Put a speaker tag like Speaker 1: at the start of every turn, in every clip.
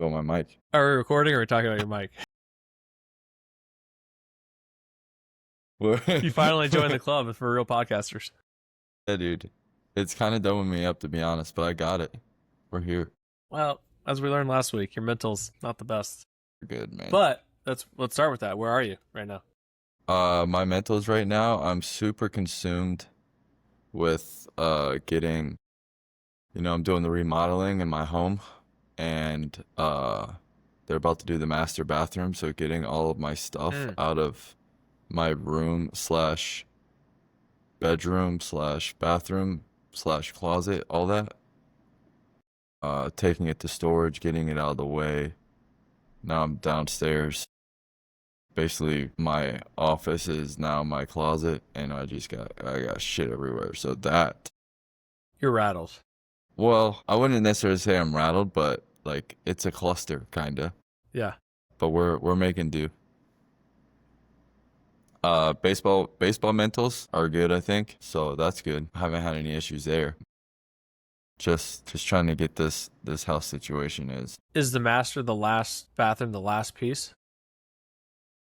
Speaker 1: Oh, my mic.
Speaker 2: Are we recording or are we talking about your mic? You finally joined the club for real podcasters.
Speaker 1: Yeah, dude. It's kind of dumbing me up, to be honest, but I got it. We're here.
Speaker 2: Well, as we learned last week, your mental's not the best.
Speaker 1: We're good, man.
Speaker 2: But let's start with that. Where are you right now?
Speaker 1: My mentals right now, I'm super consumed with getting, I'm doing the remodeling in my home, and they're about to do the master bathroom, so getting all of my stuff out of my room slash bedroom slash bathroom slash closet, all that. Taking it to storage, getting it out of the way. Now I'm downstairs. Basically, my office is now my closet, and I got shit everywhere. So that,
Speaker 2: You're rattled.
Speaker 1: well, I wouldn't necessarily say I'm rattled, but like it's a cluster, kinda.
Speaker 2: Yeah.
Speaker 1: But we're making do. Baseball mentals are good, I think. So that's good. I haven't had any issues there. Just trying to get this house situation
Speaker 2: Is the master the last bathroom, the last piece?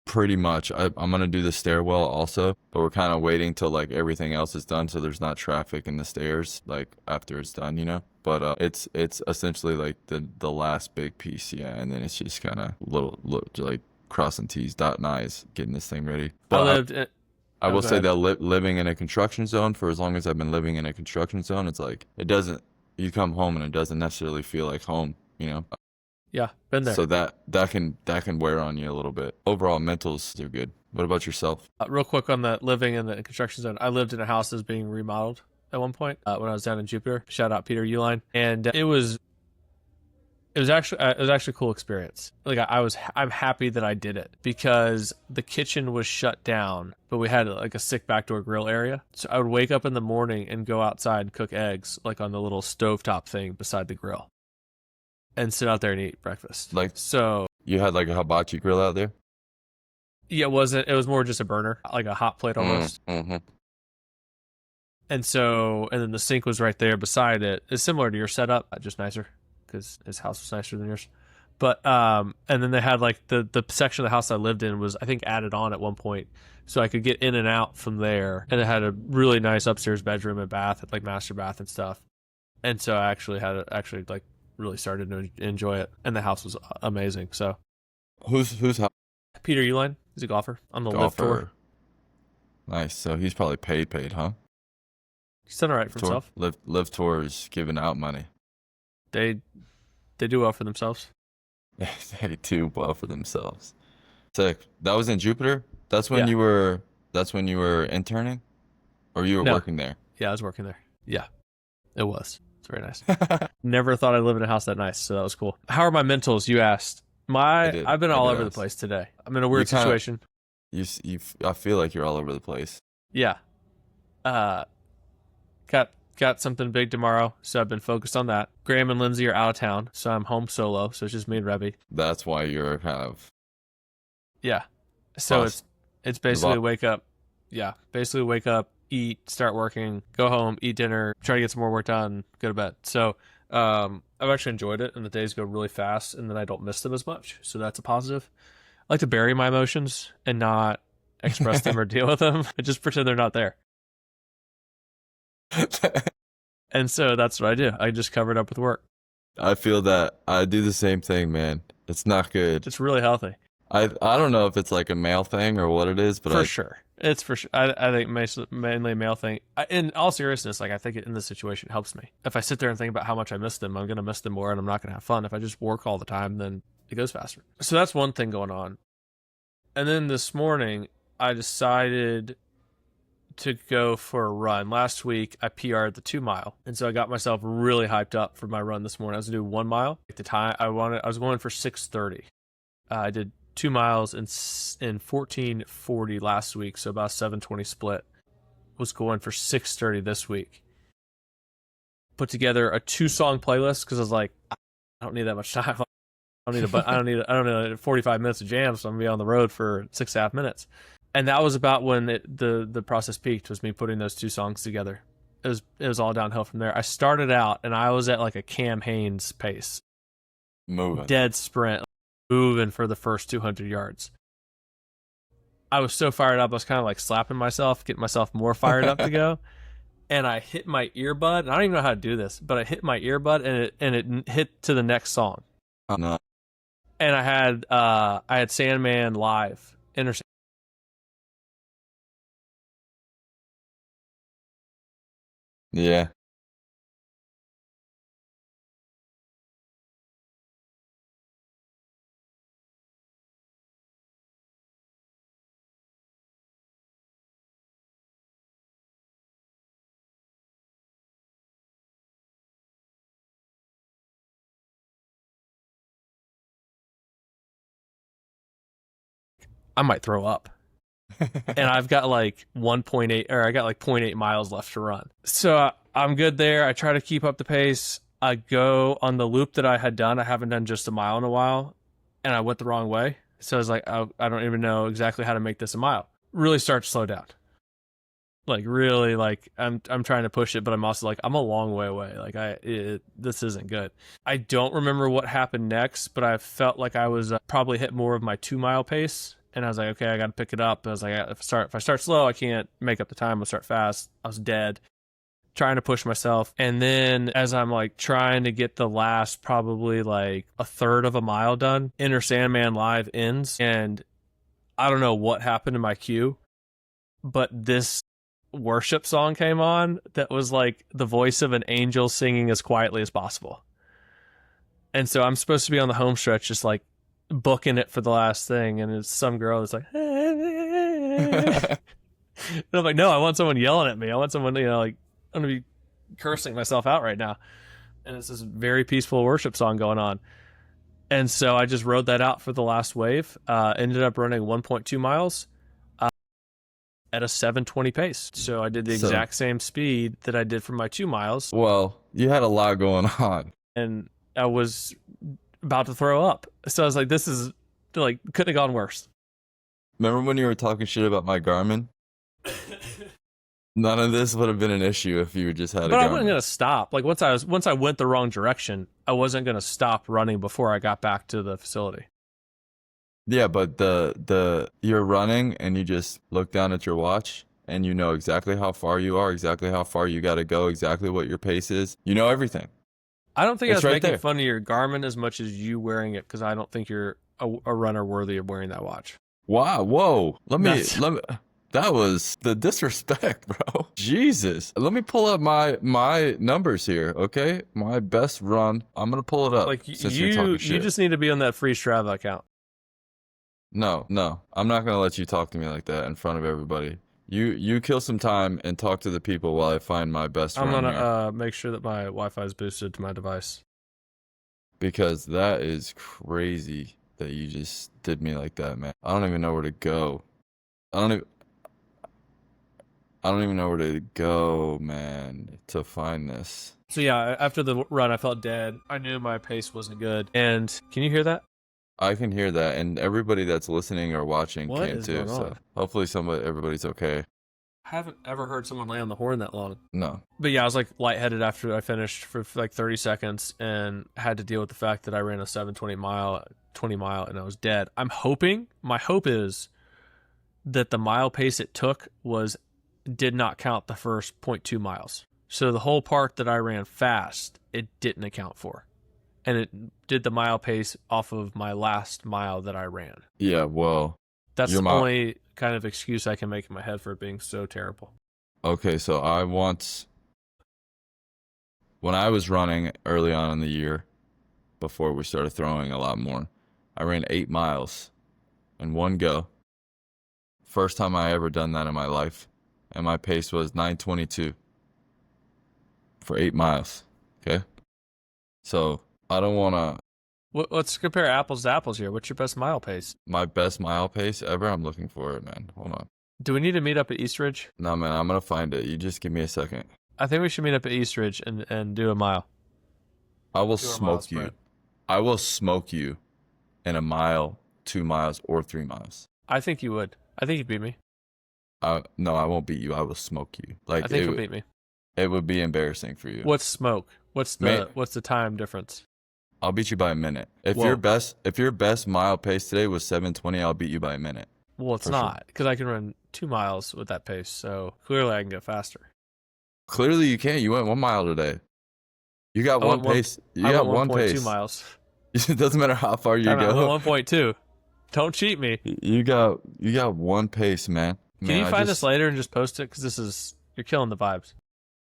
Speaker 1: pretty much. I'm gonna do the stairwell also, but we're kind of waiting till like everything else is done, so there's not traffic in the stairs like after it's done, But it's essentially like the last big piece, yeah. And then it's just kind of little like crossing T's, dotting I's, getting this thing ready. But I will say that living in a construction zone for as long as I've been living in a construction zone, it's like you come home and it doesn't necessarily feel like home,
Speaker 2: Yeah, been there.
Speaker 1: So that can wear on you a little bit. Overall, mentals are good. What about yourself?
Speaker 2: Real quick on the living in the construction zone. I lived in a house that was being remodeled at one point when I was down in Jupiter. Shout out Peter Uline, and it was actually a cool experience. Like I'm happy that I did it because the kitchen was shut down, but we had like a sick backdoor grill area. So I would wake up in the morning and go outside and cook eggs like on the little stovetop thing beside the grill, and sit out there and eat breakfast. So
Speaker 1: you had like a hibachi grill out there?
Speaker 2: Yeah, it wasn't. It was more just a burner, like a hot plate almost.
Speaker 1: Mm-hmm.
Speaker 2: And then the sink was right there beside it. It's similar to your setup, just nicer because his house was nicer than yours. But and then they had like the section of the house I lived in was, I think, added on at one point, so I could get in and out from there. And it had a really nice upstairs bedroom and bath, like master bath and stuff. And so I actually really started to enjoy it, and the house was amazing. So
Speaker 1: who's house?
Speaker 2: Peter Uline. He's a golfer on the live tour.
Speaker 1: Nice. So he's probably paid, huh?
Speaker 2: He's done all right for himself.
Speaker 1: Live tour is giving out money.
Speaker 2: They do well for themselves.
Speaker 1: They do well for themselves. Sick. That was in Jupiter? That's when
Speaker 2: Yeah.
Speaker 1: you were interning? Or you were working there?
Speaker 2: Yeah, I was working there. Yeah. It was. It's very nice. Never thought I'd live in a house that nice, so that was cool. How are my mentals, you asked? I've been all over the place today. I'm in a weird situation.
Speaker 1: I feel like you're all over the place.
Speaker 2: Yeah. Got something big tomorrow, so I've been focused on that. Graham and Lindsay are out of town, so I'm home solo, so it's just me and Rebby.
Speaker 1: That's why you're kind of...
Speaker 2: Yeah. So it's basically wake up, eat, start working, go home, eat dinner, try to get some more work done, go to bed. So I've actually enjoyed it, and the days go really fast, and then I don't miss them as much, so that's a positive. I like to bury my emotions and not express them or deal with them. I just pretend they're not there. And so that's what I do. I just cover it up with work.
Speaker 1: I feel that I do the same thing, man. It's not good.
Speaker 2: It's really healthy.
Speaker 1: I don't know if it's like a male thing or what it is, but
Speaker 2: sure. It's for sure. I think mainly a male thing. In all seriousness, like I think in this situation it helps me. If I sit there and think about how much I miss them, I'm going to miss them more and I'm not going to have fun. If I just work all the time, then it goes faster. So that's one thing going on. And then this morning, I decided to go for a run. Last week, I PR'd the 2 mile. And so I got myself really hyped up for my run this morning. I was going to do 1 mile. At the time, I was going for 6:30. I did 2 miles in 14:40 last week, so about 7:20 split. Was going for 6:30 this week. Put together a 2-song playlist because I was like, I don't need that much time. I don't need 45 minutes of jams, so I'm gonna be on the road for 6.5 minutes. And that was about when the process peaked, was me putting those 2 songs together. It was all downhill from there. I started out and I was at like a Cam Hanes pace.
Speaker 1: Moving.
Speaker 2: dead sprint, moving for the first 200 yards. I was so fired up, I was kind of like slapping myself, getting myself more fired up to go. And I hit my earbud, and I don't even know how to do this, but I hit my earbud and it hit to the next song.
Speaker 1: No.
Speaker 2: And I had Sandman live.
Speaker 1: Yeah.
Speaker 2: I might throw up. And I've got like 1.8, or I got like 0.8 miles left to run. So I'm good there. I try to keep up the pace. I go on the loop that I had done. I haven't done just a mile in a while, and I went the wrong way. So I was like, I don't even know exactly how to make this a mile. Really start to slow down. Like really, like I'm trying to push it, but I'm also like I'm a long way away. Like this isn't good. I don't remember what happened next, but I felt like I was probably hit more of my 2-mile pace, and I was like, okay, I got to pick it up. I was like, if I start slow, I can't make up the time. I'll start fast. I was dead, trying to push myself, and then as I'm like trying to get the last probably like a third of a mile done, Enter Sandman Live ends, and I don't know what happened to my cue, but this worship song came on that was like the voice of an angel singing as quietly as possible. And so I'm supposed to be on the home stretch just like booking it for the last thing, and it's some girl that's like and I'm like, no, I want someone yelling at me. I want someone, like I'm gonna be cursing myself out right now. And it's this very peaceful worship song going on. And so I just rode that out for the last wave. Ended up running 1.2 miles at a 7:20 pace. So I did the exact same speed that I did for my 2 miles.
Speaker 1: Well, you had a lot going on.
Speaker 2: And I was about to throw up. So I was like, this is like, couldn't have gone worse.
Speaker 1: Remember when you were talking shit about my Garmin? None of this would have been an issue if you just had a Garmin.
Speaker 2: But I wasn't going to stop. Like once I went the wrong direction, I wasn't going to stop running before I got back to the facility.
Speaker 1: Yeah, but you're running and you just look down at your watch and you know exactly how far you are, exactly how far you got to go, exactly what your pace is. You know everything.
Speaker 2: I don't think I was
Speaker 1: right
Speaker 2: making
Speaker 1: there.
Speaker 2: fun of your Garmin as much as you wearing it, because I don't think you're a runner worthy of wearing that watch.
Speaker 1: Wow, whoa. Let me that was the disrespect, bro. Jesus. Let me pull up my numbers here, okay? My best run. I'm going to pull it up.
Speaker 2: Like
Speaker 1: since you're talking shit.
Speaker 2: You just need to be on that free Strava account.
Speaker 1: No. I'm not going to let you talk to me like that in front of everybody. You kill some time and talk to the people while I find my best run.
Speaker 2: I'm going to make sure that my Wi-Fi is boosted to my device.
Speaker 1: Because that is crazy that you just did me like that, man. I don't even know where to go. I don't even know where to go, man, to find this.
Speaker 2: So yeah, after the run, I felt dead. I knew my pace wasn't good. And can you hear that?
Speaker 1: I can hear that, and everybody that's listening or watching
Speaker 2: What
Speaker 1: can
Speaker 2: is
Speaker 1: too.
Speaker 2: going
Speaker 1: So
Speaker 2: on?
Speaker 1: hopefully everybody's okay.
Speaker 2: I haven't ever heard someone lay on the horn that long.
Speaker 1: No.
Speaker 2: But yeah, I was like lightheaded after I finished for like 30 seconds and had to deal with the fact that I ran a 7:20 mile, 20 mile, and I was dead. My hope is that the mile pace it took did not count the first 0.2 miles. So the whole part that I ran fast, it didn't account for. And it did the mile pace off of my last mile that I ran.
Speaker 1: Yeah, well.
Speaker 2: That's the only kind of excuse I can make in my head for it being so terrible.
Speaker 1: Okay, so when I was running early on in the year, before we started throwing a lot more, I ran 8 miles in one go. First time I ever done that in my life. And my pace was 9:22 for 8 miles. Okay? So I don't want to...
Speaker 2: Let's compare apples to apples here. What's your best mile pace?
Speaker 1: My best mile pace ever? I'm looking for it, man. Hold on.
Speaker 2: Do we need to meet up at Eastridge?
Speaker 1: No, man, I'm going to find it. You just give me a second.
Speaker 2: I think we should meet up at Eastridge and do a mile.
Speaker 1: I will smoke you. I will smoke you in a mile, 2 miles, or 3 miles.
Speaker 2: I think you would. I think you'd beat me.
Speaker 1: No, I won't beat you. I will smoke you. Like,
Speaker 2: I think you'll beat me.
Speaker 1: It would be embarrassing for you.
Speaker 2: What's smoke? What's the time difference?
Speaker 1: I'll beat you by a minute. If
Speaker 2: Whoa.
Speaker 1: your best mile pace today was 7:20, I'll beat you by a minute.
Speaker 2: Well, it's
Speaker 1: For sure.
Speaker 2: not because I can run 2 miles with that pace. So clearly I can go faster.
Speaker 1: Clearly you can't. You went 1 mile today. You got
Speaker 2: I
Speaker 1: one
Speaker 2: went
Speaker 1: pace. You
Speaker 2: I
Speaker 1: got
Speaker 2: went
Speaker 1: one
Speaker 2: 1.2
Speaker 1: pace.
Speaker 2: miles.
Speaker 1: It doesn't matter how far you
Speaker 2: I
Speaker 1: go.
Speaker 2: went 1.2. Don't cheat me.
Speaker 1: You got one pace, man.
Speaker 2: Can you
Speaker 1: I
Speaker 2: find this later and just post it? Because you're killing the vibes.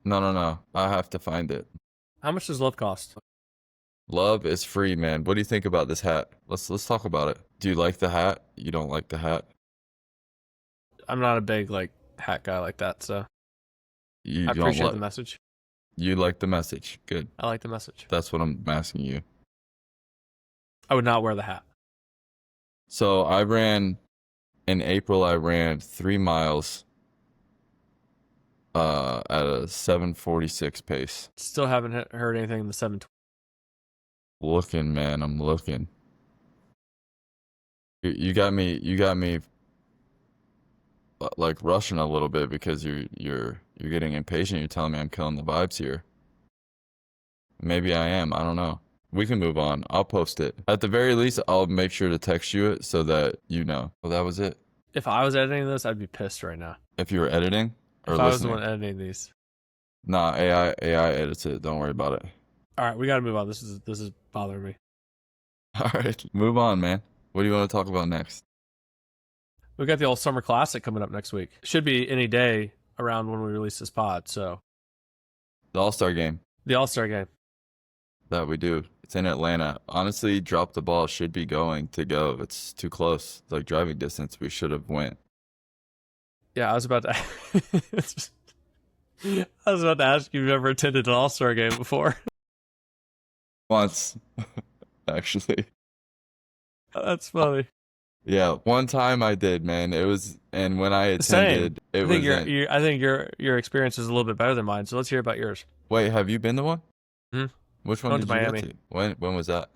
Speaker 1: No. I have to find it.
Speaker 2: How much does love cost?
Speaker 1: Love is free, man. What do you think about this hat? Let's talk about it. Do you like the hat? You don't like the hat?
Speaker 2: I'm not a big like hat guy like that, so
Speaker 1: You
Speaker 2: I
Speaker 1: don't
Speaker 2: appreciate
Speaker 1: like,
Speaker 2: the message.
Speaker 1: You like the message. Good.
Speaker 2: I like the message.
Speaker 1: That's what I'm asking you.
Speaker 2: I would not wear the hat.
Speaker 1: So in April, I ran 3 miles at a 7:46 pace.
Speaker 2: Still haven't heard anything in the 720.
Speaker 1: Looking, man, I'm looking. You got me like rushing a little bit because you're getting impatient. You're telling me I'm killing the vibes here. Maybe I am. I don't know. We can move on. I'll post it. At the very least, I'll make sure to text you it so that you know. Well, that was it.
Speaker 2: If I was editing this, I'd be pissed right now.
Speaker 1: If you were editing or
Speaker 2: If I was the
Speaker 1: listening.
Speaker 2: one editing these.
Speaker 1: Nah, AI edits it. Don't worry about it.
Speaker 2: All right, we got to move on. This is bothering me.
Speaker 1: All right, move on, man. What do you want to talk about next?
Speaker 2: We got the All Summer Classic coming up next week. Should be any day around when we release this pod. So
Speaker 1: The All-Star game
Speaker 2: the All-Star game.
Speaker 1: that we do. It's in Atlanta. Honestly, Drop the Ball should be going to go. It's too close. Like driving distance, we should have went.
Speaker 2: Yeah, I was about to. I was about to ask you if you've ever attended an All-Star game before.
Speaker 1: Once, actually.
Speaker 2: That's funny.
Speaker 1: Yeah, one time I did, man. It was, and when I attended,
Speaker 2: I
Speaker 1: it
Speaker 2: think
Speaker 1: was.
Speaker 2: I think your experience is a little bit better than mine. So let's hear about yours.
Speaker 1: Wait, have you been to one?
Speaker 2: Hmm?
Speaker 1: Which one
Speaker 2: Went
Speaker 1: did
Speaker 2: to
Speaker 1: you
Speaker 2: Miami.
Speaker 1: go to? When was that?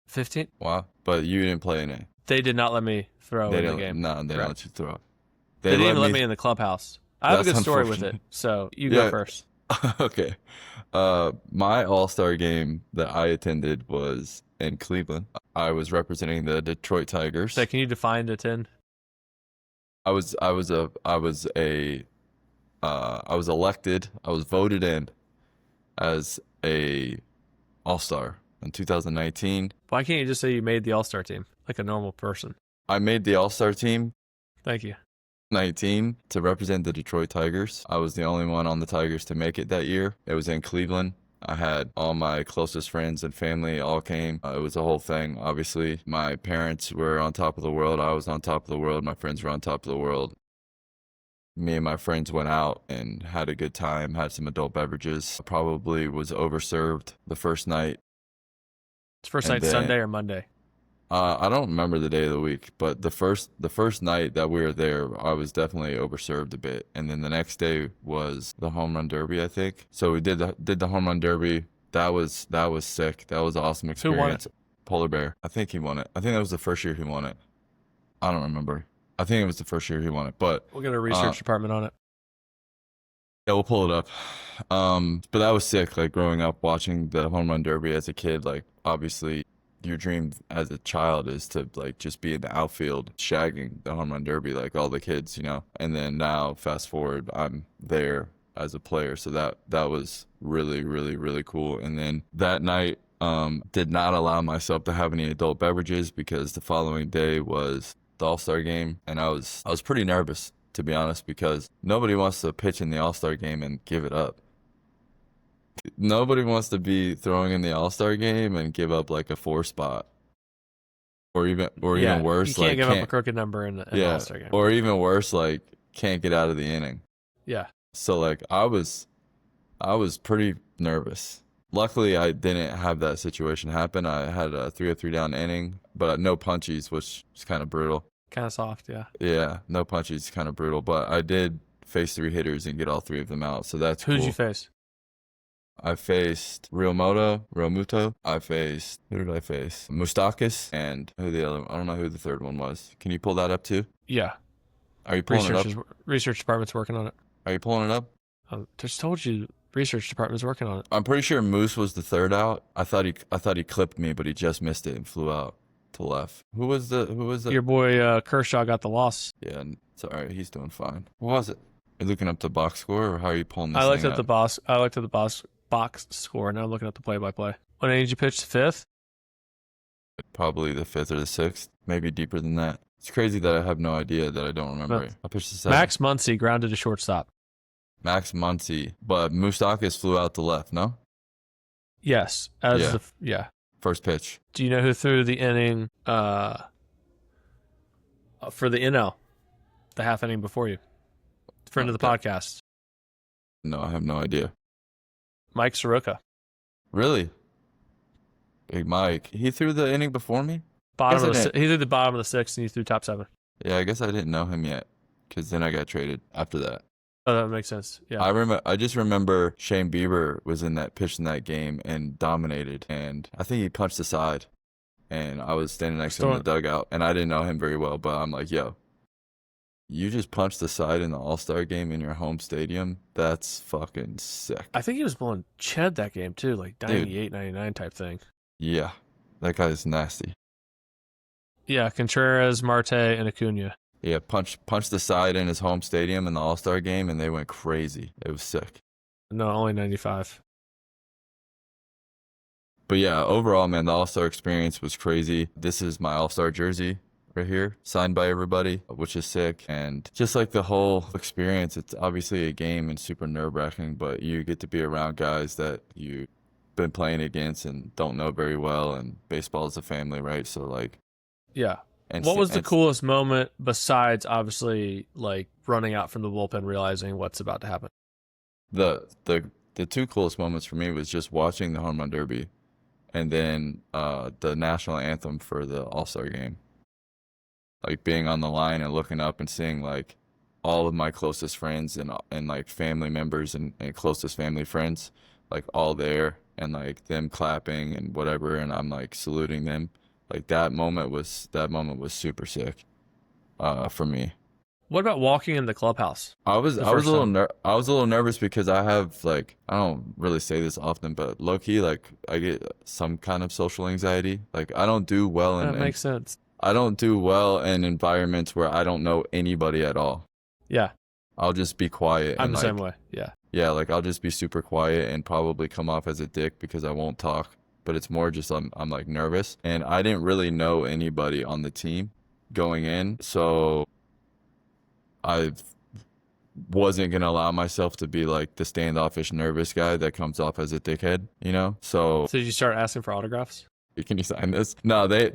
Speaker 2: 15.
Speaker 1: Wow, but you didn't play in it.
Speaker 2: They did not let me throw
Speaker 1: They
Speaker 2: in the
Speaker 1: didn't.
Speaker 2: game.
Speaker 1: No, they didn't
Speaker 2: Correct.
Speaker 1: let you throw.
Speaker 2: They didn't even let me in the clubhouse. I have a
Speaker 1: That's
Speaker 2: good story with it,
Speaker 1: unfortunate.
Speaker 2: so you
Speaker 1: Yeah.
Speaker 2: go first.
Speaker 1: Okay. My All-Star game that I attended was in Cleveland. I was representing the Detroit Tigers.
Speaker 2: So can you define attend?
Speaker 1: I was elected. I was voted in as a All-Star in 2019.
Speaker 2: Why can't you just say you made the All-Star team like a normal person?
Speaker 1: I made the All-Star team
Speaker 2: Thank you.
Speaker 1: 19 to represent the Detroit Tigers. I was the only one on the Tigers to make it that year. It was in Cleveland. I had all my closest friends and family all came. It was a whole thing. Obviously, my parents were on top of the world. I was on top of the world. My friends were on top of the world. Me and my friends went out and had a good time, had some adult beverages. Probably was overserved the first night.
Speaker 2: It's first
Speaker 1: And
Speaker 2: night
Speaker 1: then-
Speaker 2: Sunday or Monday?
Speaker 1: I don't remember the day of the week, but the first night that we were there, I was definitely overserved a bit. And then the next day was the home run derby, I think. So we did the home run derby. That was sick. That was an awesome
Speaker 2: Who won
Speaker 1: experience. Polar Bear. I think he won it. I think that was the first year he won it. I don't remember. I think it was the first year he won it, but
Speaker 2: We'll get a research department on it.
Speaker 1: yeah, we'll pull it up. But that was sick. Like growing up watching the home run derby as a kid, like obviously your dream as a child is to like just be in the outfield shagging the home run derby like all the kids, you know. And then now fast forward, I'm there as a player, so that was really, really, really cool. And then that night did not allow myself to have any adult beverages because the following day was the All-Star game, and I was pretty nervous, to be honest, because nobody wants to pitch in the All-Star game and give it up. Nobody wants to be throwing in the All-Star game and give up like a 4 spot, or even worse,
Speaker 2: you can't
Speaker 1: like
Speaker 2: give up a crooked number in the All-Star game.
Speaker 1: or even worse, like can't get out of the inning.
Speaker 2: Yeah.
Speaker 1: So like I was pretty nervous. Luckily, I didn't have that situation happen. I had a 3-0-3 down inning, but no punchies, which is kind of brutal.
Speaker 2: Kind of soft, yeah.
Speaker 1: Yeah, no punchies, kind of brutal. But I did face 3 hitters and get all 3 of them out, so that's
Speaker 2: Who
Speaker 1: cool.
Speaker 2: did you face?
Speaker 1: I faced Real Muto. I faced, who did I face? Mustakis, and who the other, I don't know who the third one was. Can you pull that up too?
Speaker 2: Yeah.
Speaker 1: Are you pulling it up?
Speaker 2: Research department's working on it.
Speaker 1: Are you pulling it up?
Speaker 2: I just told you research department's working on it.
Speaker 1: I'm pretty sure Moose was the third out. I thought he clipped me, but he just missed it and flew out to left. Who was the?
Speaker 2: Your boy Kershaw got the loss.
Speaker 1: Yeah, it's all right. He's doing fine. What was it? Are you looking up the box score, or how are you pulling this
Speaker 2: I looked
Speaker 1: thing
Speaker 2: at the box score. Now I'm looking at the play-by-play. What inning did you pitch? Fifth?
Speaker 1: Probably the fifth or the sixth, maybe deeper than that. It's crazy that I have no idea, that I don't remember. I pitched the seventh.
Speaker 2: Max Muncy grounded to shortstop.
Speaker 1: Max Muncy, but Moustakas flew out to left. No.
Speaker 2: Yes.
Speaker 1: First pitch.
Speaker 2: Do you know who threw the inning for the NL? The half inning before you. Friend of the podcast.
Speaker 1: No, I have no idea.
Speaker 2: Mike Soroka.
Speaker 1: Really? Big Mike. He threw the inning before me?
Speaker 2: He threw the bottom of the sixth and you threw top seven.
Speaker 1: Yeah, I guess I didn't know him yet, because then I got traded after that.
Speaker 2: Oh, that makes sense. Yeah.
Speaker 1: I just remember Shane Bieber was pitched in that game and dominated, and I think he punched the side, and I was standing next to him in the dugout, and I didn't know him very well, but I'm like, yo, you just punched the side in the All-Star game in your home stadium? That's fucking sick.
Speaker 2: I think he was blowing Ched that game too, like 98, 99 type thing.
Speaker 1: Yeah, that guy's nasty.
Speaker 2: Yeah, Contreras, Marte, and Acuna.
Speaker 1: Yeah, punched the side in his home stadium in the All-Star game, and they went crazy. It was sick.
Speaker 2: No, only 95.
Speaker 1: But yeah, overall, man, the All-Star experience was crazy. This is my All-Star jersey right here, signed by everybody, which is sick. And just like the whole experience, it's obviously a game and super nerve-wracking, but you get to be around guys that you've been playing against and don't know very well, and baseball is a family, right? So, like...
Speaker 2: Yeah. What was the coolest moment besides, obviously, like running out from the bullpen, realizing what's about to happen?
Speaker 1: The two coolest moments for me was just watching the home run derby, and then the national anthem for the All-Star game. Like being on the line and looking up and seeing like all of my closest friends and like family members and closest family friends like all there, and like them clapping and whatever, and I'm like saluting them. Like that moment was super sick for me.
Speaker 2: What about walking in the clubhouse?
Speaker 1: I was a little nervous because I have like, I don't really say this often, but low key, like I get some kind of social anxiety. Like I don't do well in...
Speaker 2: That makes sense.
Speaker 1: I don't do well in environments where I don't know anybody at all.
Speaker 2: Yeah.
Speaker 1: I'll just be quiet.
Speaker 2: I'm the same way. Yeah.
Speaker 1: Yeah, like I'll just be super quiet and probably come off as a dick because I won't talk. But it's more just I'm like nervous, and I didn't really know anybody on the team going in, so I wasn't gonna allow myself to be like the standoffish, nervous guy that comes off as a dickhead, you know. So
Speaker 2: did you start asking for autographs?
Speaker 1: Can you sign this? No, they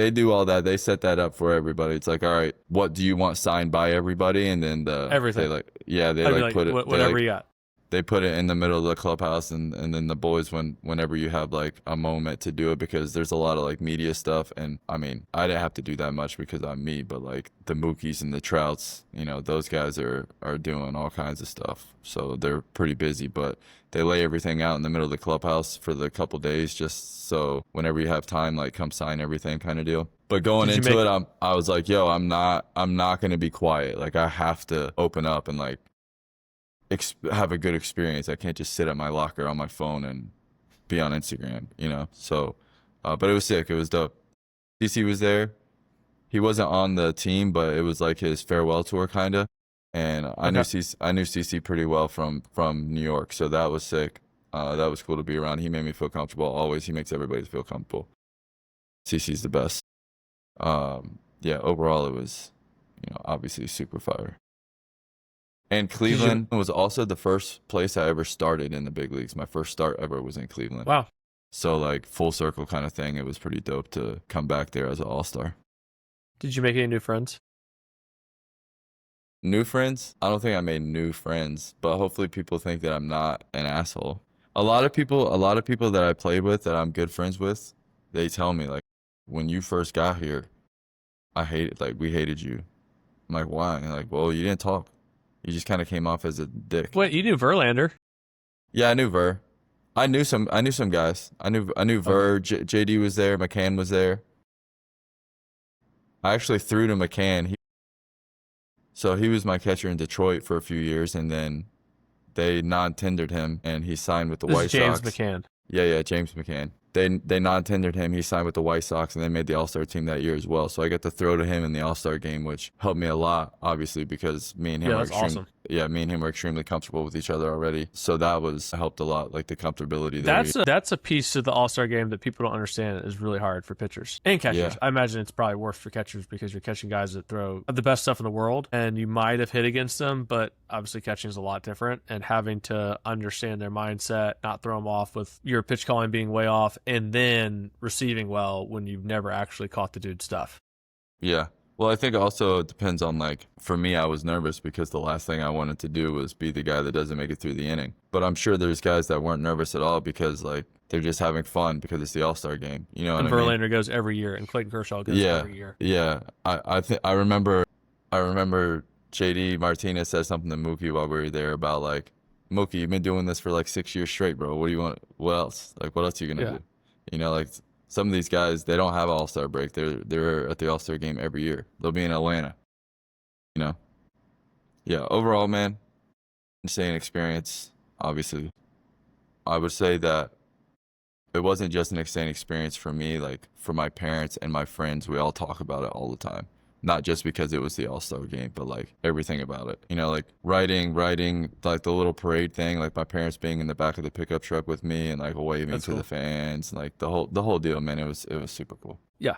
Speaker 1: do all that. They set that up for everybody. It's like, all right, what do you want signed by everybody? And then
Speaker 2: everything.
Speaker 1: They
Speaker 2: put it whatever you got.
Speaker 1: They put it in the middle of the clubhouse, and then the boys, whenever you have like a moment to do it, because there's a lot of like media stuff, and I mean, I didn't have to do that much because I'm me, but like the Mookies and the Trouts, you know, those guys are doing all kinds of stuff, so they're pretty busy, but they lay everything out in the middle of the clubhouse for the couple days, just so whenever you have time, like come sign everything kind of deal. But going into it, I was like, yo, I'm not gonna be quiet. Like I have to open up and like have a good experience. I can't just sit at my locker on my phone and be on Instagram, you know? So, but it was sick. It was dope. CC was there. He wasn't on the team, but it was like his farewell tour kind of. And I knew CC pretty well from New York. So that was sick. That was cool to be around. He made me feel comfortable. Always. He makes everybody feel comfortable. CC's the best. Yeah, overall it was, you know, obviously super fire. And Cleveland was also the first place I ever started in the big leagues. My first start ever was in Cleveland.
Speaker 2: Wow.
Speaker 1: So like full circle kind of thing. It was pretty dope to come back there as an All-Star.
Speaker 2: Did you make any new friends?
Speaker 1: New friends? I don't think I made new friends, but hopefully people think that I'm not an asshole. A lot of people that I played with that I'm good friends with, they tell me like, when you first got here, we hated you. I'm like, why? And like, well, you didn't talk. You just kind of came off as a dick.
Speaker 2: Wait, you knew Verlander?
Speaker 1: Yeah, I knew Ver. I knew some guys. I knew Ver. JD was there. McCann was there. I actually threw to McCann. So he was my catcher in Detroit for a few years, and then they non-tendered him and he signed with the
Speaker 2: This is
Speaker 1: White
Speaker 2: James
Speaker 1: Sox.
Speaker 2: McCann.
Speaker 1: Yeah, James McCann. They non-tendered him. He signed with the White Sox, and they made the All-Star team that year as well. So I got to throw to him in the All-Star game, which helped me a lot, obviously, because me and him
Speaker 2: Yeah, that's awesome.
Speaker 1: Yeah, me and him were extremely comfortable with each other already. So that helped a lot, like the comfortability there.
Speaker 2: That's a piece of the All-Star game that people don't understand is really hard for pitchers and catchers.
Speaker 1: Yeah.
Speaker 2: I imagine it's probably worse for catchers because you're catching guys that throw the best stuff in the world, and you might have hit against them, but obviously catching is a lot different, and having to understand their mindset, not throw them off with your pitch calling being way off, and then receiving well when you've never actually caught the dude's stuff.
Speaker 1: Yeah. Well, I think also it depends on, like, for me, I was nervous because the last thing I wanted to do was be the guy that doesn't make it through the inning. But I'm sure there's guys that weren't nervous at all because, like, they're just having fun because it's the All-Star game. You know what
Speaker 2: And
Speaker 1: I mean?
Speaker 2: Verlander goes every year, and Clayton Kershaw goes every year.
Speaker 1: Yeah. I remember JD Martinez said something to Mookie while we were there about, like, Mookie, you've been doing this for like 6 years straight, bro. What do you want? What else? Like, what else are you gonna do? You know, like, some of these guys, they don't have an All-Star break. They're at the All-Star game every year. They'll be in Atlanta. You know? Yeah, overall, man, insane experience, obviously. I would say that it wasn't just an insane experience for me, like, for my parents and my friends. We all talk about it all the time. Not just because it was the All-Star game, but, like, everything about it. You know, like, riding, like, the little parade thing, like, my parents being in the back of the pickup truck with me and, like, waving to the fans, like, the whole deal, man. It was super cool.
Speaker 2: Yeah.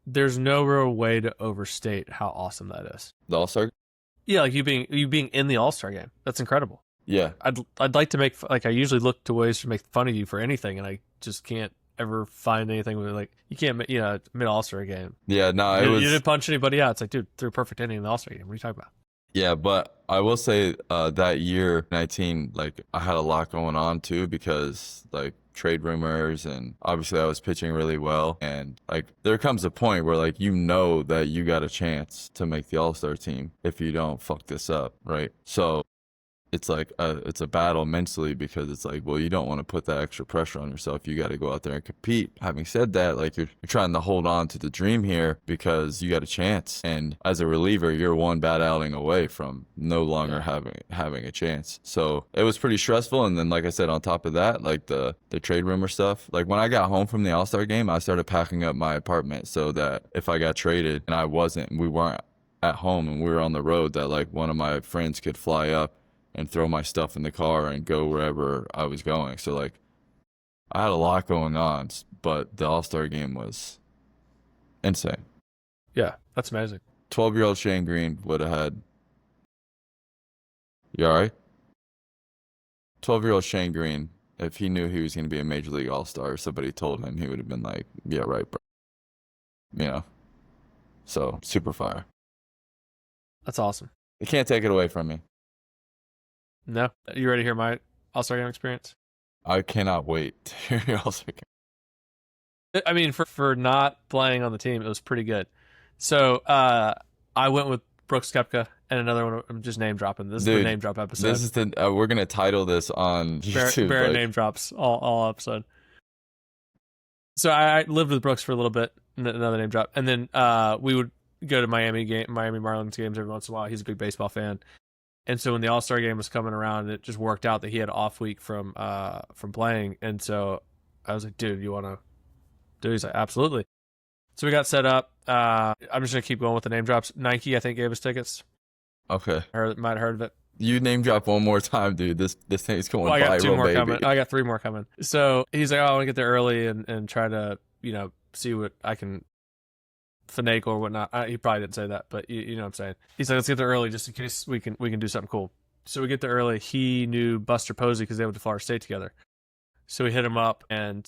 Speaker 2: There's no real way to overstate how awesome that is.
Speaker 1: The All-Star?
Speaker 2: Yeah, like you being in the All-Star game. That's incredible.
Speaker 1: Yeah.
Speaker 2: I'd like to make, like, I usually look to ways to make fun of you for anything, and I just can't ever find anything with, like, you can't, mid All-Star game.
Speaker 1: Yeah, no,
Speaker 2: you didn't punch anybody out. It's like, dude, threw a perfect inning in the All-Star game. What are you talking about?
Speaker 1: Yeah, but I will say that year 19, like, I had a lot going on too because, like, trade rumors, and obviously I was pitching really well, and, like, there comes a point where, like, you know that you got a chance to make the All-Star team if you don't fuck this up, right? So it's like it's a battle mentally because it's like, well, you don't want to put that extra pressure on yourself. You got to go out there and compete. Having said that, like, you're trying to hold on to the dream here because you got a chance. And as a reliever, you're one bad outing away from no longer having a chance. So it was pretty stressful. And then, like I said, on top of that, like the trade rumor stuff, like when I got home from the All-Star game, I started packing up my apartment so that if I got traded and we weren't at home and we were on the road, that, like, one of my friends could fly up and throw my stuff in the car and go wherever I was going. So, like, I had a lot going on, but the All-Star game was insane.
Speaker 2: Yeah, that's amazing.
Speaker 1: 12-year-old Shane Greene would have had... You all right? 12-year-old Shane Greene, if he knew he was going to be a Major League All-Star, somebody told him, he would have been like, yeah, right, bro. You know? So, super fire.
Speaker 2: That's awesome.
Speaker 1: You can't take it away from me.
Speaker 2: No? You ready to hear my All-Star game experience?
Speaker 1: I cannot wait to hear your All-Star game.
Speaker 2: I mean, for not playing on the team, it was pretty good. So I went with Brooks Koepka and another one. I'm just name dropping. This is the name drop episode.
Speaker 1: This is we're gonna title this on YouTube.
Speaker 2: Barrett name drops all episode. So I lived with Brooks for a little bit. Another name drop, and then we would go to Miami Marlins games every once in a while. He's a big baseball fan. And so when the All-Star game was coming around, it just worked out that he had an off week from playing. And so I was like, dude, you want to do it? He's like, absolutely. So we got set up. I'm just going to keep going with the name drops. Nike, I think, gave us tickets.
Speaker 1: Okay.
Speaker 2: Might have heard of it.
Speaker 1: You name drop one more time, dude. This thing's going
Speaker 2: I got
Speaker 1: viral,
Speaker 2: two more
Speaker 1: baby.
Speaker 2: coming. I got three more coming. So he's like, oh, I want to get there early and try to, see what I can finagle or whatnot. He probably didn't say that, but you know what I'm saying. He's like, let's get there early just in case we can do something cool. So we get there early. He knew Buster Posey because they went to Florida State together. So we hit him up, and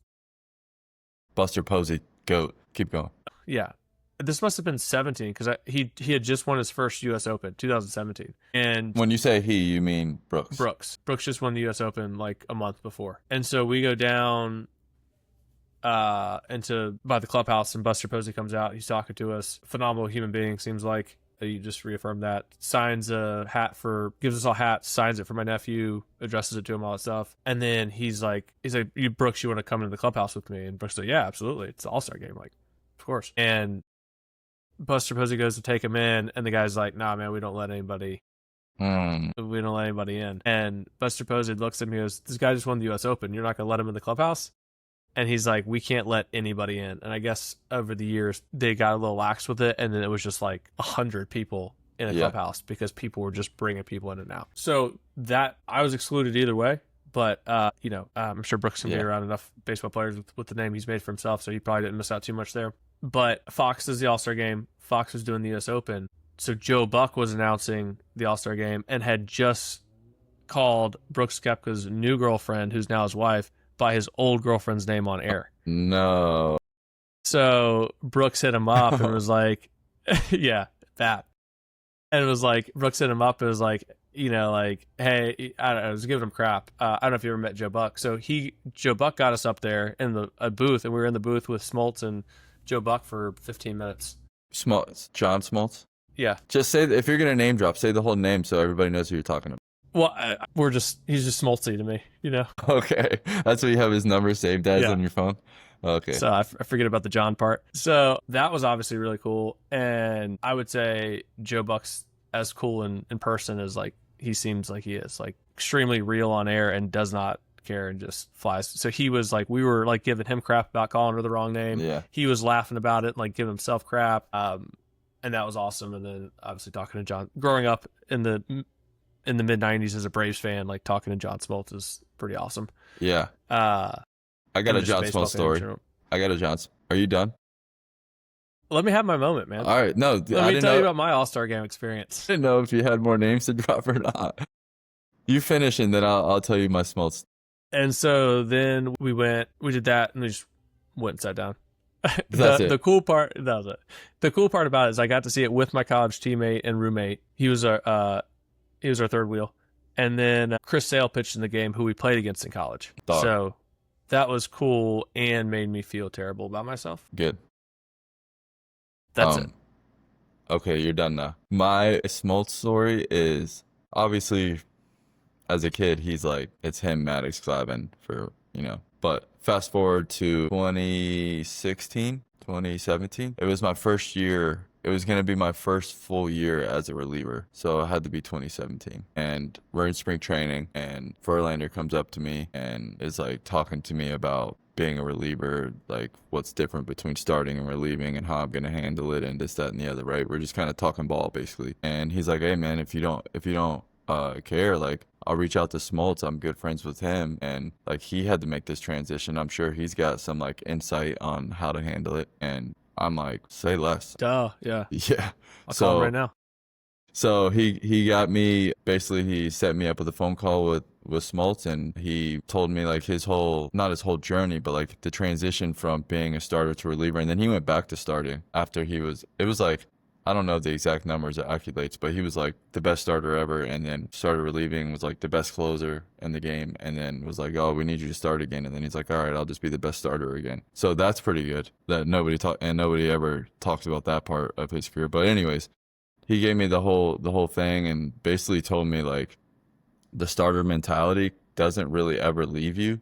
Speaker 1: Buster Posey, GOAT. Keep going.
Speaker 2: Yeah. This must have been 17 because he had just won his first U.S. Open, 2017. And
Speaker 1: when you say he, you mean Brooks.
Speaker 2: Brooks just won the U.S. Open like a month before. And so we go down by the clubhouse, and Buster Posey comes out. He's talking to us. Phenomenal human being, seems like. You just reaffirmed that. Signs a hat gives us all hats, signs it for my nephew, addresses it to him, all that stuff. And then he's like, you Brooks, you want to come into the clubhouse with me? And Brooks like, yeah, absolutely. It's the All-Star game. Like, of course. And Buster Posey goes to take him in, and the guy's like, nah, man, we don't let anybody
Speaker 1: Hmm.
Speaker 2: We don't let anybody in. And Buster Posey looks at me and goes, this guy just won the U.S. Open. You're not going to let him in the clubhouse? And he's like, we can't let anybody in. And I guess over the years, they got a little lax with it. And then it was just like 100 people in a clubhouse because people were just bringing people in and out. So that I was excluded either way. But, I'm sure Brooks can be around enough baseball players with the name he's made for himself. So he probably didn't miss out too much there. But Fox does the All-Star game. Fox was doing the U.S. Open. So Joe Buck was announcing the All-Star game and had just called Brooks Koepka's new girlfriend, who's now his wife, by his old girlfriend's name on air.
Speaker 1: No.
Speaker 2: So Brooks hit him up and was like, yeah, that. And it was like, Brooks hit him up and was like, hey, I don't know, I was giving him crap. I don't know if you ever met Joe Buck. So Joe Buck got us up there in a booth, and we were in the booth with Smoltz and Joe Buck for 15 minutes.
Speaker 1: John Smoltz?
Speaker 2: Yeah.
Speaker 1: Just say, if you're going to name drop, say the whole name so everybody knows who you're talking about.
Speaker 2: Well, he's just Smoltzy to me,
Speaker 1: Okay. That's what you have his number saved as on your phone? Okay.
Speaker 2: So I forget about the John part. So that was obviously really cool. And I would say Joe Buck's as cool in person as like he seems like he is, like extremely real on air and does not care and just flies. So he was like, we were like giving him crap about calling her the wrong name.
Speaker 1: Yeah.
Speaker 2: He was laughing about it and like giving himself crap. And that was awesome. And then obviously talking to John, growing up in the mid 90s as a Braves fan, like talking to John Smoltz is pretty awesome.
Speaker 1: Yeah. I got a John Smoltz story. Are you done?
Speaker 2: Let me have my moment, man.
Speaker 1: All right. No,
Speaker 2: Let me tell you about my All-Star game experience.
Speaker 1: I didn't know if you had more names to drop or not. You finish and then I'll tell you my Smoltz.
Speaker 2: And so then we did that, and we just went and sat down.
Speaker 1: That's it.
Speaker 2: The cool part, that was it. The cool part about it is I got to see it with my college teammate and roommate. He was our third wheel. And then Chris Sale pitched in the game, who we played against in college.
Speaker 1: Dog.
Speaker 2: So that was cool and made me feel terrible about myself.
Speaker 1: Good.
Speaker 2: That's it.
Speaker 1: Okay, you're done now. My Smoltz story is obviously, as a kid, he's like, it's him, Maddox Glavin but fast forward to 2016, 2017. It was my first year. It was going to be my first full year as a reliever. So it had to be 2017. And we're in spring training, and Verlander comes up to me and is like talking to me about being a reliever, like what's different between starting and relieving and how I'm going to handle it and this, that, and the other, right? We're just kind of talking ball basically. And he's like, hey man, if you don't care, like I'll reach out to Smoltz. I'm good friends with him. And like he had to make this transition. I'm sure he's got some like insight on how to handle it. And I'm like, say less.
Speaker 2: Duh, yeah.
Speaker 1: Yeah.
Speaker 2: I'll call him right now.
Speaker 1: So he got me, basically he set me up with a phone call with Smoltz, and he told me like not his whole journey, but like the transition from being a starter to reliever. And then he went back to starting after it was like, I don't know the exact numbers or accolades, but he was like the best starter ever, and then started relieving, was like the best closer in the game, and then was like, oh, we need you to start again. And then he's like, all right, I'll just be the best starter again. So that's pretty good that nobody ever talks about that part of his career. But anyways, he gave me the whole thing and basically told me like the starter mentality doesn't really ever leave you,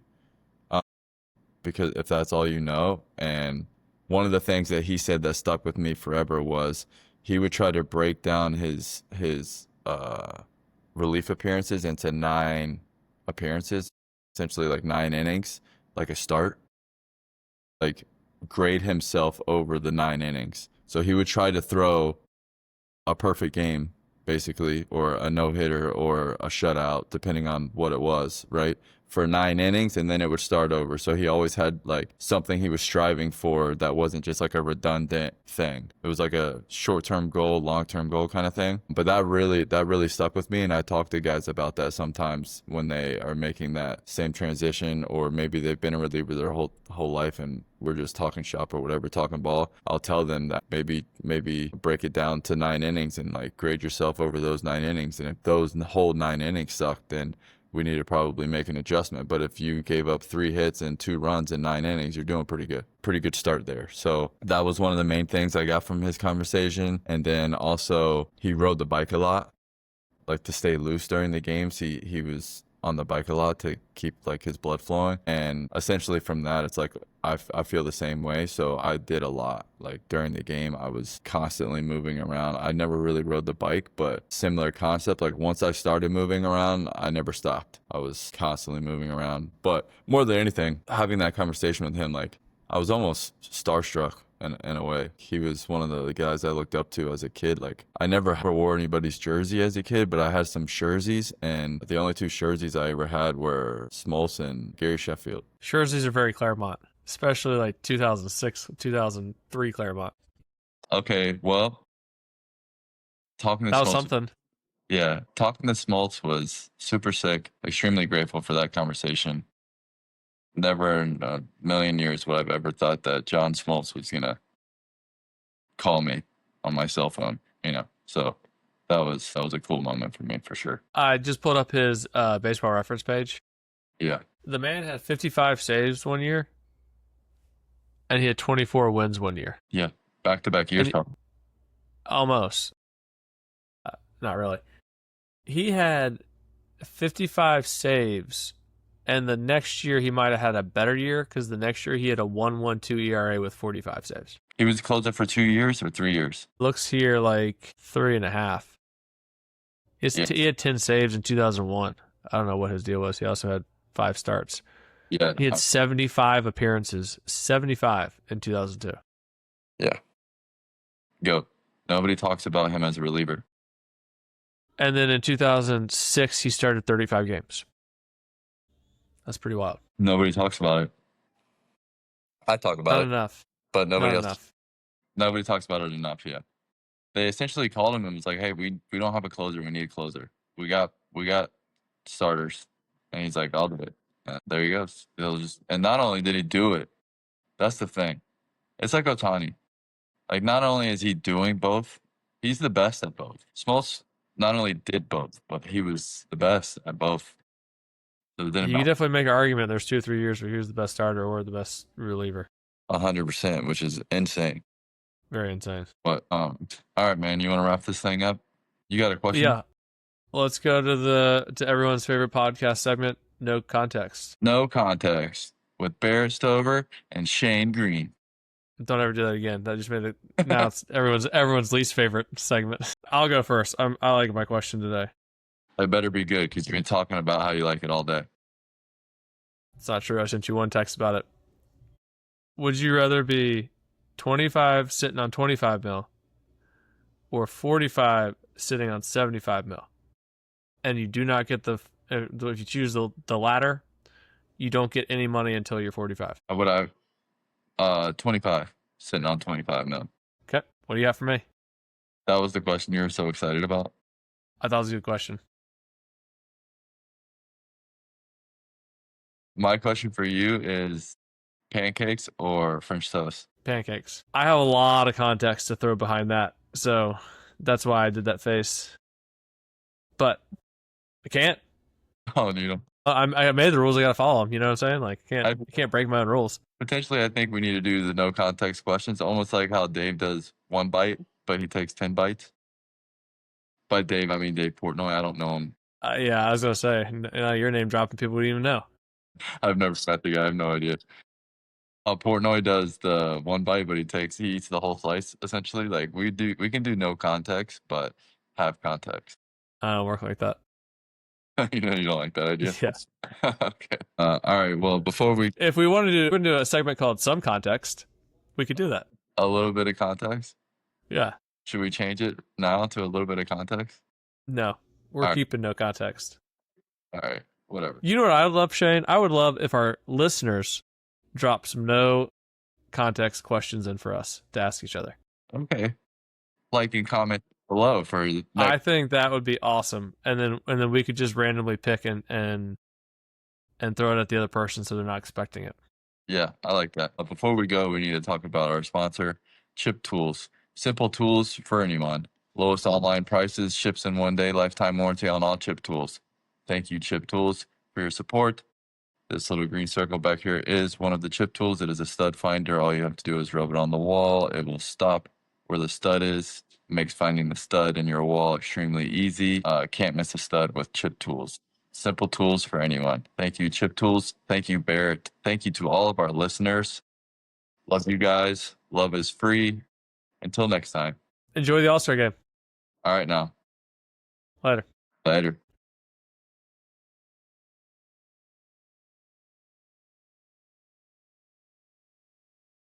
Speaker 1: because if that's all you know. And one of the things that he said that stuck with me forever was he would try to break down his relief appearances into 9 appearances, essentially like 9 innings, like a start, like grade himself over the 9 innings. So he would try to throw a perfect game, basically, or a no-hitter or a shutout, depending on what it was, right? For 9 innings, and then it would start over. So he always had like something he was striving for that wasn't just like a redundant thing. It was like a short-term goal, long-term goal kind of thing. But that really stuck with me, and I talk to guys about that sometimes when they are making that same transition, or maybe they've been a reliever their whole life and we're just talking shop or whatever, talking ball. I'll tell them that maybe break it down to 9 innings and like grade yourself over those 9 innings. And if those whole 9 innings suck, then we need to probably make an adjustment. But if you gave up 3 hits and 2 runs in 9 innings, you're doing pretty good start there. So that was one of the main things I got from his conversation. And then also he rode the bike a lot, like to stay loose during the games. He was on the bike a lot to keep like his blood flowing. And essentially from that, it's like I feel the same way. So I did a lot. Like during the game, I was constantly moving around. I never really rode the bike, but similar concept. Like once I started moving around, I never stopped. I was constantly moving around. But more than anything, having that conversation with him, like I was almost starstruck in a way. He was one of the guys I looked up to as a kid. Like I never wore anybody's jersey as a kid, but I had some jerseys, and the only two jerseys I ever had were Smoltz and Gary Sheffield.
Speaker 2: Jerseys are very Claremont, especially like 2006, 2003 Claremont.
Speaker 1: Okay, well, talking to
Speaker 2: That was
Speaker 1: Smoltz,
Speaker 2: something.
Speaker 1: yeah, talking to Smoltz was super sick. Extremely grateful for that conversation. Never in a million years would I've ever thought that John Smoltz was gonna call me on my cell phone, you know. So that was a cool moment for me for sure.
Speaker 2: I just pulled up his baseball reference page.
Speaker 1: Yeah.
Speaker 2: The man had 55 saves one year, and he had 24 wins one year.
Speaker 1: Yeah. Back-to-back years.
Speaker 2: Almost. Not really. He had 55 saves, and the next year he might have had a better year because the next year he had a 1.12 ERA with 45 saves.
Speaker 1: He was closer for 2 years or 3 years?
Speaker 2: Looks here like 3.5. He had 10 saves in 2001. I don't know what his deal was. He also had 5 starts.
Speaker 1: Yeah.
Speaker 2: He had 75 appearances, 75 in 2002.
Speaker 1: Yeah. Go. Nobody talks about him as a reliever.
Speaker 2: And then in 2006, he started 35 games. That's pretty wild.
Speaker 1: Nobody talks about it. I talk about
Speaker 2: Not
Speaker 1: it.
Speaker 2: enough.
Speaker 1: But nobody
Speaker 2: Not
Speaker 1: else.
Speaker 2: enough.
Speaker 1: Nobody talks about it enough. Yeah. They essentially called him and was like, "Hey, we don't have a closer. We need a closer. We got starters." And he's like, "I'll do it." And there he goes. And not only did he do it, that's the thing. It's like Ohtani. Like not only is he doing both, he's the best at both. Smoltz not only did both, but he was the best at both. So
Speaker 2: You can definitely make an argument. There's 2 or 3 years where he was the best starter or the best reliever.
Speaker 1: 100%, which is insane.
Speaker 2: Very insane.
Speaker 1: But all right, man, you want to wrap this thing up? You got a question?
Speaker 2: Yeah. Let's go to everyone's favorite podcast segment, No Context.
Speaker 1: No Context with Barrett Stover and Shane Greene.
Speaker 2: Don't ever do that again. That just made it. Now it's everyone's least favorite segment. I'll go first. I like my question today.
Speaker 1: It better be good because you've been talking about how you like it all day.
Speaker 2: It's not true. I sent you one text about it. Would you rather be 25 sitting on 25 mil or 45 sitting on 75 mil? And you do not get if you choose the latter, you don't get any money until you're 45.
Speaker 1: What I 25 sitting on 25 mil.
Speaker 2: Okay. What do you have for me?
Speaker 1: That was the question you were so excited about.
Speaker 2: I thought it was a good question.
Speaker 1: My question for you is pancakes or French toast?
Speaker 2: Pancakes. I have a lot of context to throw behind that, so that's why I did that face. But I can't.
Speaker 1: Oh, need them.
Speaker 2: I made the rules. I gotta follow them. You know what I'm saying? Like, I can't break my own rules.
Speaker 1: Potentially, I think we need to do the no context questions, almost like how Dave does one bite, but he takes 10 bites. By Dave, I mean Dave Portnoy. I don't know him.
Speaker 2: Yeah, I was gonna say your name dropping people wouldn't even know.
Speaker 1: I've never met the guy. I have no idea. Portnoy does the one bite, but he eats the whole slice essentially. Like we can do no context, but have context.
Speaker 2: I don't work like that.
Speaker 1: You know you don't like that idea.
Speaker 2: Yes.
Speaker 1: Okay. All right. Well,
Speaker 2: if we wanted to do a segment called Some Context, we could do that.
Speaker 1: A little bit of context.
Speaker 2: Yeah.
Speaker 1: Should we change it now to a little bit of context?
Speaker 2: No, we're keeping no context.
Speaker 1: All right. Whatever.
Speaker 2: You know what I would love, Shane? I would love if our listeners drop some no context questions in for us to ask each other.
Speaker 1: Okay. Like and comment below for
Speaker 2: I think that would be awesome. And then we could just randomly pick and throw it at the other person so they're not expecting it.
Speaker 1: Yeah, I like that. But before we go, we need to talk about our sponsor, Chip Tools. Simple tools for anyone. Lowest online prices, ships in 1 day, lifetime warranty on all Chip Tools. Thank you, Chip Tools, for your support. This little green circle back here is one of the Chip Tools. It is a stud finder. All you have to do is rub it on the wall. It will stop where the stud is. It makes finding the stud in your wall extremely easy. Can't miss a stud with Chip Tools. Simple tools for anyone. Thank you, Chip Tools. Thank you, Barrett. Thank you to all of our listeners. Love you guys. Love is free. Until next time.
Speaker 2: Enjoy the All-Star game.
Speaker 1: All right, now.
Speaker 2: Later.
Speaker 1: Later.